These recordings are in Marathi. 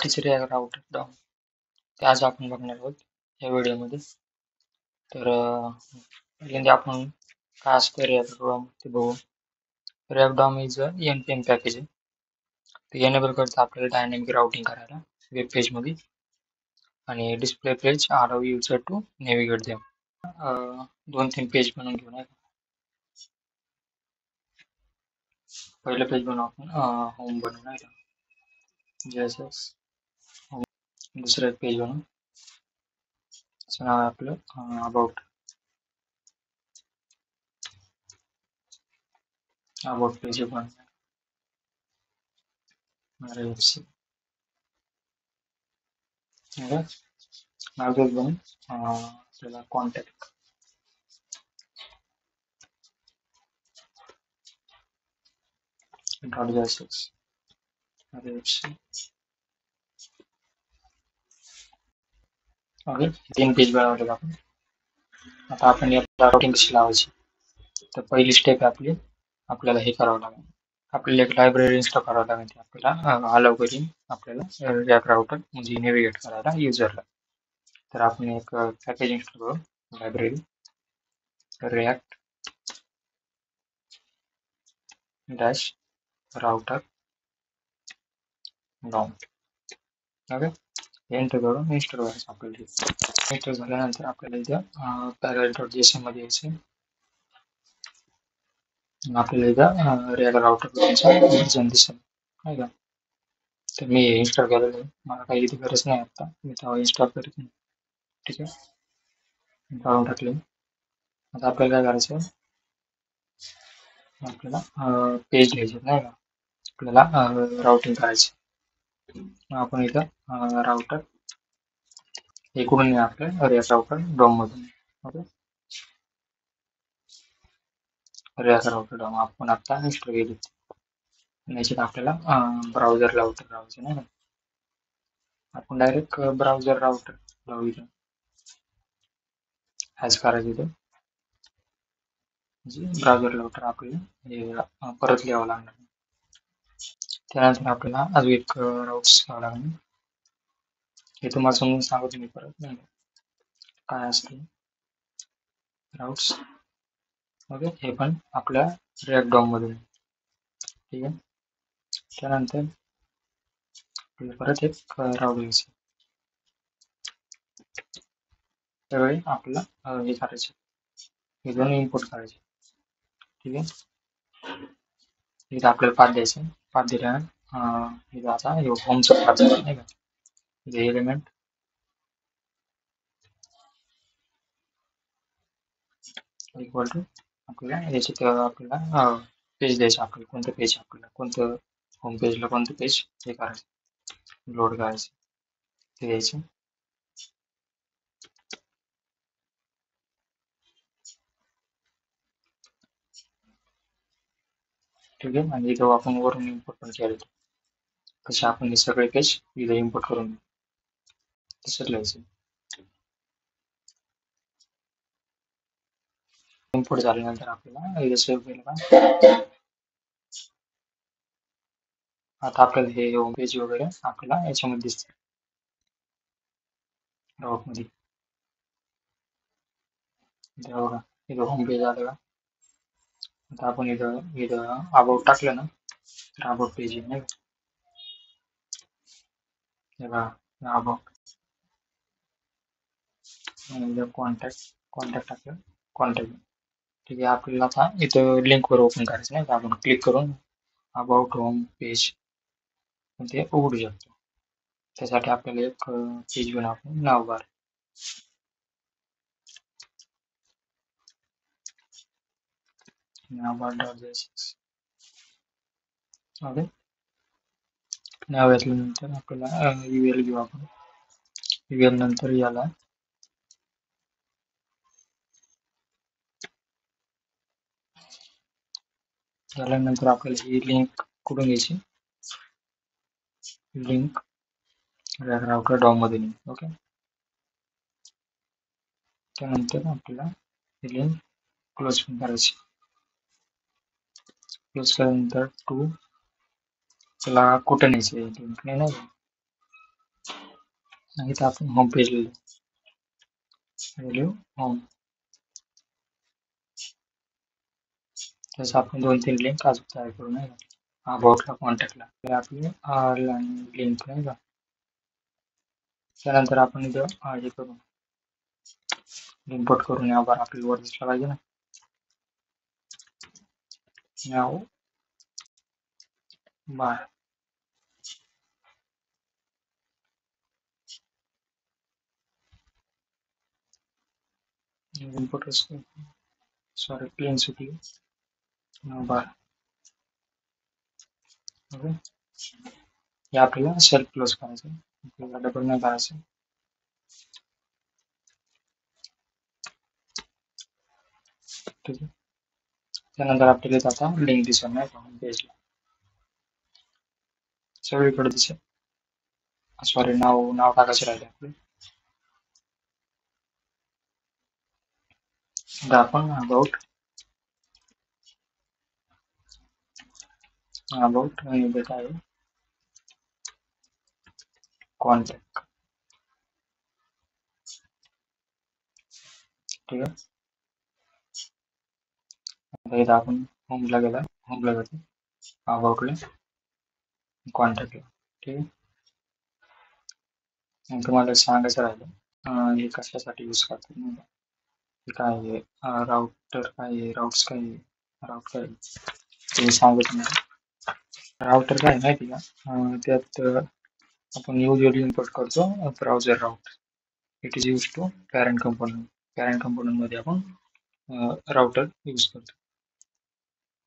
टीचर राउटर डाऊन ते आज आपण बघणार आहोत या व्हिडिओमध्ये. तर पहिल्यांदा आपण काय असतं React DOM ते बघू. React DOM is a npm package आहे. ते एनेबल करतं आपल्याला डायनॅमिक राउटिंग करायला वेब पेज मध्ये आणि display page allow user to navigate them. 2-3 page बनवून घेऊ नये. पहिलं पेज बनवू आपण होम बनवू नाही का JSS home. दुसरं पेज बनवू त्याचं नाव आहे आपलं अबाउट पेज बनवू. नाव तेच बनवू आपल्याला कॉन्टॅक्ट .js ओके 3 पेज बनवले आपण. आता आपण याला राउटिंग कशी लावायची तर पहिली स्टेप आपली आपल्याला हे करावं लागेल. आपल्याला एक लायब्ररी इन्स्टॉल करावं लागेल. ती आपल्याला अलाव करीन आपल्याला React राउटर म्हणजे नेव्हिगेट करायला युजरला. तर आपण एक पॅकेज इन्स्टॉल करू library React dash router down. Okay enter करून इन्स्टॉल करायचं आपल्याला. इन्स्टॉल झाल्यानंतर आपल्याला इथं parallel.json मध्ये यायचं. आपल्याला इथं React राउटर व्हर्जन दिसेल आहे का. तर मी इन्स्टॉल केलेलं आहे. मला काही इथे गरज नाही आता. मी तेव्हा इन्स्टॉल करीत नाही. ठीक आहे काढून टाकले. आता आपल्याला काय करायचं आपल्याला पेज घ्यायचे नाही का. आपल्याला राउटिंग करायची. आपण इथं राउटर इकडून आपलं React राउटर डॉम मधून. ओके React राउटर डॉम आपण आता इन्स्टॉल केली. याच्यात आपल्याला ब्राउझर राउटर लावायचं नाही का. आपण डायरेक्ट ब्राउझर राउटर लावू इथं. हॅश करायचं इथं म्हणजे ब्राउझर राउटर आपल्याला परत लिहावं लागणार. त्यानंतर आपल्याला अजून एक राउट्स घ्यावं लागेल. हे तुम्हाला समजून सांगतो मी परत नाही काय असते राउट्स. ओके हे पण आपल्या React DOM मधून. ठीक आहे त्यानंतर परत एक राउट घ्यायचं. त्यावेळी आपल्याला हे करायचं हे दोन इनपुट करायचे. ठीक आहे इथं आपल्याला पाथ द्यायचं. पाथ दिल्यानंतर इथं आता होमचा पाथ नाही का. इथे एलिमेंट इक्वल टू आपल्याला याच्यात आपल्याला पेज द्यायचं. आपल्याला कोणतं पेज आपल्याला कोणतं होम पेजला कोणतं पेज हे करायचं लोड करायचं ते द्यायचं. ठीक आहे आणि इथं आपण वरून इम्पोर्ट पण केलं. तसे आपण हे सगळे पेज इथं इम्पोर्ट करून तसं लिहायचं. इम्पोर्ट झाल्यानंतर आपल्याला इथं सेव्ह केलं का आता आपल्याला हे होम पेज वगैरे आपल्याला याच्यामध्ये दिसतं राउट मध्ये. इथं बघा इथं होम पेज आलं का. आता आपण इथं अबाउट टाकलं ना तर अबाउट पेज येईल नाही का. अबाउट कॉन्टॅक्ट टाकलं कॉन्टॅक्ट. ठीक आहे आपल्याला आता इथं लिंकवर ओपन करायचं नाही का. आपण क्लिक करून अबाउट होम पेज ते उघडू शकतो. त्यासाठी आपल्याला एक पेज बनवू आपण नावबार. नावबार.js ओके नाव घेतल्यानंतर आपल्याला URL घेऊ आपण. URL नंतर याला झाल्यानंतर आपल्याला ही लिंक कुठून घ्यायची लिंक राउटर डॉम मध्ये नाही. ओके त्यानंतर आपल्याला ही लिंक क्लोज पण करायची. क्लोज केल्यानंतर टू त्याला कुठे न्यायचे लिंक नाही ना इथं आपण होम पेज लिहू होम. तसं आपण 2-3 लिंक अजून तयार करू नाही का अबाउटला कॉन्टॅक्टला तर आपली लिंक नाही का. त्यानंतर आपण इथं हे करू इम्पोर्ट करून या बार आपल्याला वर दिसला पाहिजे ना. नाव बार इम्पोर्ट सॉरी क्लीन सिटी नाव बार. ओके हे आपल्याला सेल्फ क्लोज करायचं आपल्याला डबल नाही करायचं. ठीक आहे त्यानंतर आपल्याला आता लिंक दिसेल नाही का पेजला सगळीकडे दिसेल. सॉरी नाव टाकायचं राहिले आपले. आता आपण अबाउट आणि इथे काय कॉन्टॅक्ट. ठीक आहे आता इथं आपण होमला जातो अबाउटला कॉन्टॅक्टला. ठीक आहे आणि तुम्हाला सांगायचं राहिलं हे कशासाठी यूज करतात नाही का. हे काय आहे राउटर काय आहे राउट्स काय आहे राउट काय तुम्ही सांगत नाही. राउटर काय आहे माहिती का त्यात आपण युजली इम्पोर्ट करतो browser route. It is use to parent component मध्ये आपण राउटर यूज करतो.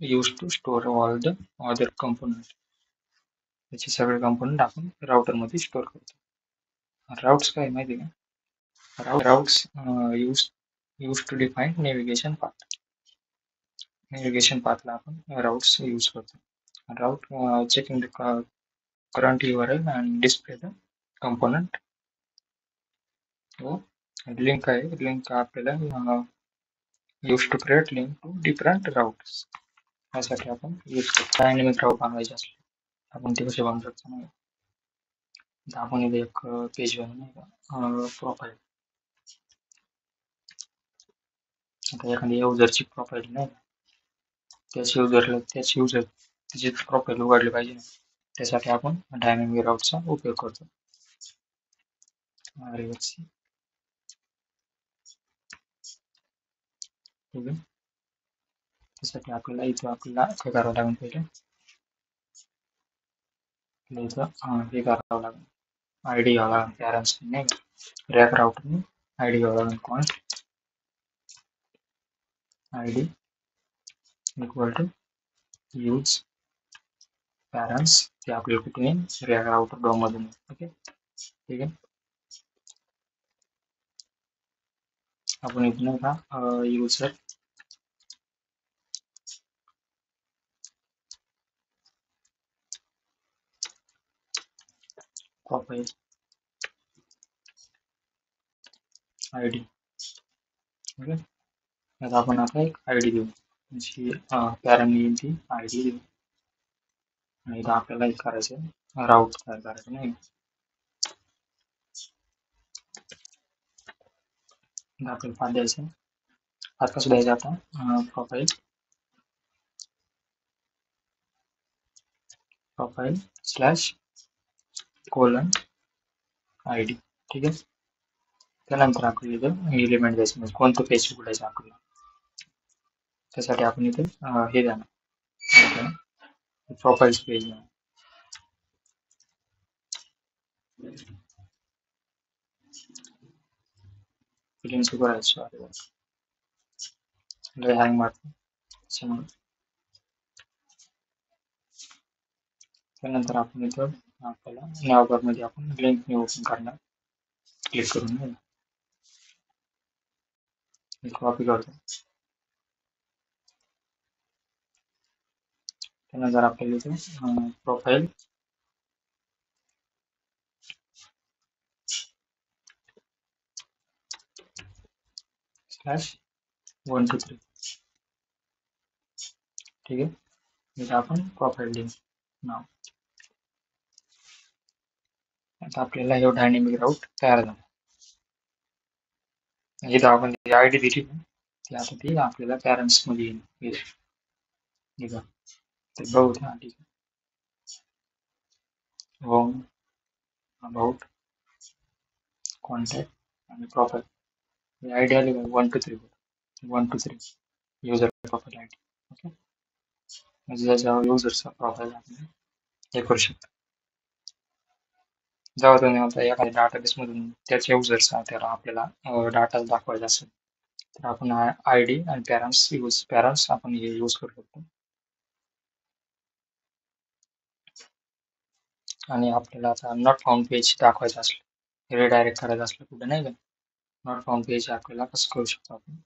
Use to store all the other component. त्याचे सगळे कंपोनंट आपण राउटर मध्ये स्टोअर करतो. राउट्स काय माहिती का routes use to define navigation path. Navigation पाथला आपण राउट्स यूज करतो. Route checking the current URL and display the component. Link आहे लिंक आपल्याला use to create link to different routes यासाठी आपण यूज करतो. डायनॅमिक राउट बनवायचे असले आपण ते कसे बनवू शकतो नाही. आता आपण इथे एक पेज बनवू नाही का प्रोफाईल. आता एखादी युजरची प्रोफाईल नाही त्याच युजर त्याची प्रोफाईल उघडली पाहिजे ना. त्यासाठी आपण डायनॅमिक राउटचा उपयोग करतो. ठीक आहे त्यासाठी आपल्याला इथं आपल्याला काय करावं लागेल पहिले इथं हे करावं लागेल आयडी घ्यावा लागेल पॅरेंट्स नाही का रॅक राउटरने आयडी घ्यावा लागेल const ID equal to use parents ते आपल्याला कुठून येईल रॅक राउटर डॉम मधून. ओके ठीक आहे आपण इथून का युजर प्रोफाईल आयडी. ओके आता आपण आता एक आयडी देऊ म्हणजे पॅरेंट येईल ती आयडी देऊ आणि इथं आपल्याला एक करायचं राऊट तयार करायचं नाही. आपल्याला पाथ द्यायचं पाथ कसं द्यायचं आता प्रोफाईल स्लॅश कोलन आयडी. ठीक आहे त्यानंतर आपल्याला इथं एलिमेंट द्यायचं म्हणजे कोणतं पेज उघडायचं आपल्याला त्यासाठी आपण इथे हे द्या प्रोफाईल पेज द्या. फिलिंग्स करायचं हँग मारतो त्याच्यामुळे. त्यानंतर आपण इथं आपल्याला नावबार मध्ये आपण लिंक ओपन करणार क्लिक करून कॉपी करतो. त्यानंतर आपल्याला इथे प्रोफाईल स्लॅश 1 2 3 ठीक आहे इथे आपण प्रोफाईल लिंक नाव आता आपल्याला हे डायनेमिक राऊट तयार झाला. इथं आपण जी आय डी दिली ना ती आता ती आपल्याला पॅरेंट्स मध्ये येईल. तर बघू द्या ठीक आहे. होम, अबाउट, कॉन्टॅक्ट आणि प्रोफाइल आय डी आली का 1 2 3 user profile I D. Okay, म्हणजे ज्याच्यावर युजरचा प्रोफाइल आपण हे करू शकतो. जेव्हा तुम्ही आता एखाद्या डाटाबेस मधून त्याच्या युजर्सचा त्याला आपल्याला डाटा दाखवायचा असेल तर आपण आय डी आणि पॅरेंट्स आपण हे यूज करू शकतो. आणि आपल्याला आता नॉट फाउंड पेज दाखवायचं असलं, रिडायरेक्ट करायचं असलं कुठे नाही का, नॉट फाउंड पेज आपल्याला कसं करू शकतो आपण.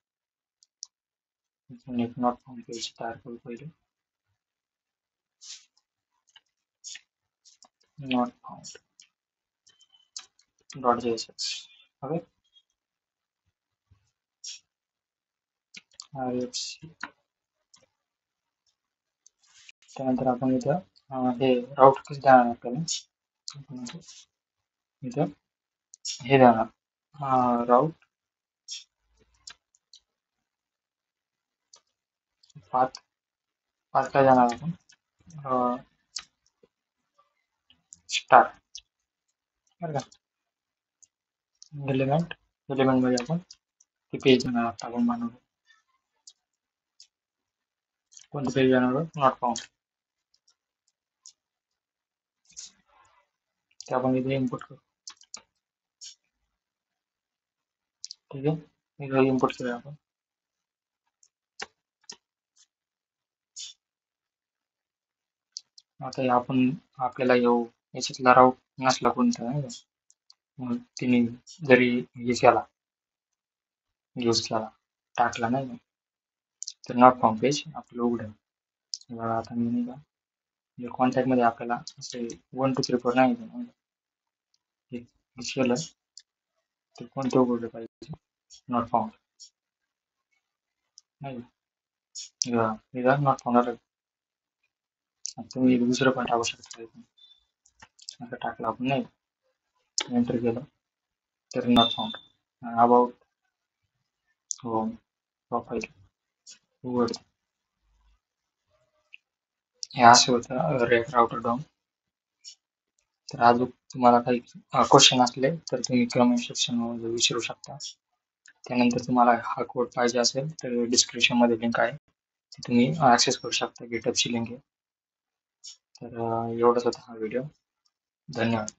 एक नॉट फाउंड पेज तयार करू पहिले. Not found .js. Okay, RFC. त्यानंतर आपण इथं हे राऊट कसं देणार आपल्याला, आपण इथं हे देणार राऊट पाथ काय देणार आपण स्टार बरं का. एलिमेंट मध्ये आपण ते पेज देणार आता आपण बनवलं. कोणतं पेज देणार, नॉट फाउंड, ते आपण इथे इनपुट करू. ठीक आहे, इथे इनपुट करूया आपण. आता आपण आपल्याला याच्यातला राऊट नसला कोणता नाही का, मग तिने जरी हे केला यूज केला टाकला नाही का, तर नॉट फाउंड पेज आपलं उघडेल. बघा आता मी नाही का कॉन्टॅक्ट मध्ये आपल्याला असे 1 2 3 4 नाही हे केलं तर कोणतं उघडलं पाहिजे, नॉट फाउंड नाही का, नॉट फाउंड आलं. तुम्ही दुसरं पण टाकू शकता, असं टाकलं आपण नाही, एंटर केलं तर not found. About, home, profile उघड. हे असं होतं रेट राउटर डाऊन. तर अजून तुम्हाला काही क्वेश्चन असले तर तुम्ही कमेंट सेक्शन मध्ये विचारू शकता. त्यानंतर तुम्हाला हा कोड पाहिजे असेल तर डिस्क्रिप्शन मध्ये लिंक आहे, तुम्ही ऍक्सेस करू शकता, गिटहबची लिंक आहे. तर एवढंच होता हा व्हिडिओ. धन्यवाद.